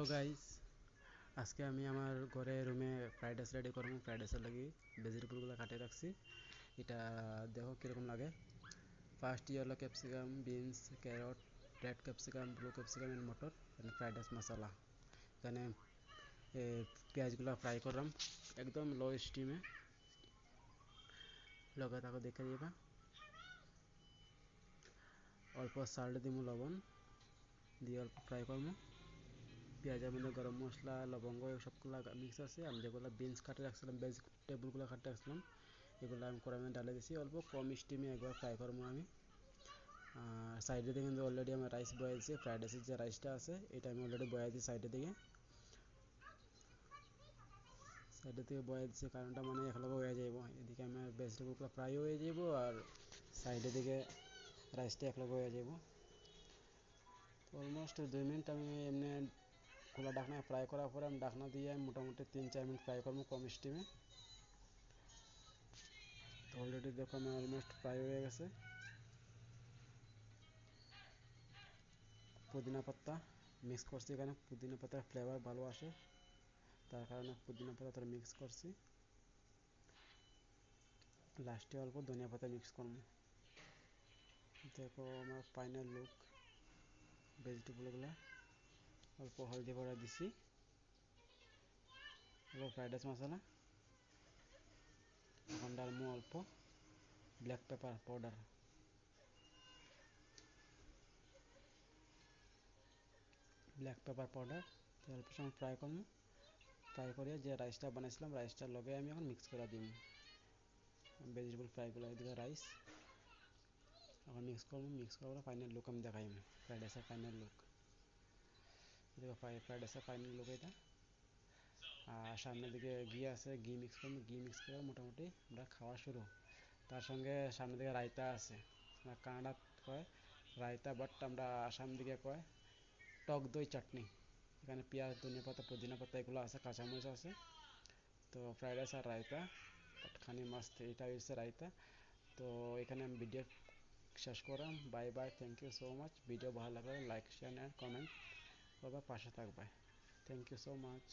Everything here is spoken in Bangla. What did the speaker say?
হ্যালো গাইস, আজকে আমি আমার ঘরে রুমে ফ্রাইড রাইস রেডি করবো। ফ্রাইড রাইসের লাগি ভেজিটেবলগুলো কাটিয়ে রাখছি। এটা দেখো কীরকম লাগে। First yellow capsicum, beans, carrot, red capsicum, blue capsicum and মটর এন্ড ফ্রাইড রাইস মশলা। এখানে পেঁয়াজগুলো ফ্রাই করলাম একদম লো স্টিমে। লগে তাকে দেখে দিবা। অল্প সল্ট দিব, লবণ দিয়ে অল্প ফ্রাই করবো। পেঁয়াজের মধ্যে গরম মশলা, লবঙ্গ সবগুলো মিক্স আছে। আমি যেগুলো বিনস কাটে রাখছিলাম, ভেজিটেবলগুলো কাটে রাখছিলাম, এগুলো আমি কড়াইয়ে ডালে দিছি। অল্প কম স্টিমে একবার ফ্রাই করবো আমি। সাইডে দিকে কিন্তু অলরেডি আমার রাইস বয়ে দিয়েছি। ফ্রাইড রাইসের যে রাইসটা আছে এটা আমি অলরেডি বয়ে দিই সাইডের দিকে। বয়ে দিচ্ছি কারণটা মানে একলগে হয়ে যাব। এদিকে আমার ভেজিটেবলগুলো ফ্রাই হয়ে যাব আর সাইডের দিকে রাইসটা একলগে হয়ে যাব। অলমোস্ট 2 মিনিট আমি এমনি খোলা ঢাকনায় ফ্রাই করার পরে আমি ঢাকনা দিয়ে আমি মোটামুটি 3-4 মিনিট ফ্রাই করবো কম স্টিমে। তো অলরেডি দেখো আমার অলমোস্ট ফ্রাই হয়ে গেছে। পুদিনা পাতা মিক্স করছি, এখানে পুদিনা পাতার ফ্লেভার ভালো আসে, তার কারণে পুদিনা পাতা মিক্স করছি। লাস্টে অল্প ধনিয়া পাতা মিক্স করবো। দেখো আমার ফাইনাল লুক ভেজিটেবলগুলো। অল্প হলদি পাউডার দিছি, অল্প ফ্রাইড রাইস মশলা, এখন ডালমু অল্প ব্ল্যাক পেপার পাউডার। অল্প সময় ফ্রাই করবো। ফ্রাই করে যে রাইসটা বানাইছিলাম রাইসটার লগে আমি এখন মিক্স করে দিব ভেজিটেবল ফ্রাইগুলো। এদিকে রাইস এখন মিক্স করবো। মিক্স করার ফাইনাল লুক আমি দেখাইম। ফ্রাইড রাইসের ফাইনাল লুক, এদিকে ফ্রাইড রাইসের ফাইনাল লুক এটা। আর সামনের দিকে ঘি আছে, ঘি মিক্স করবো। ঘি মিক্স করে মোটামুটি আমরা খাওয়া শুরু। তার সঙ্গে সামনের দিকে রায়তা আছে, কানাডা কয় রায়তা, বাট আমরা আসাম দিকে কয় টক দই চাটনি। এখানে পেঁয়াজ, ধনিয়া পাতা, পুদিনা পাতা এগুলো আছে, কাঁচামরিচ আছে। তো ফ্রাইড রাইস আর রায়তা খানি মাস্ত, এটা হচ্ছে রায়তা। তো এখানে আমি ভিডিও শেষ করাম। Bye bye, thank you so much. Video ভালো লাগলে লাইক, শেয়ার অ্যান্ড কমেন্ট করবা, পাশে থাকবে। Thank you so much.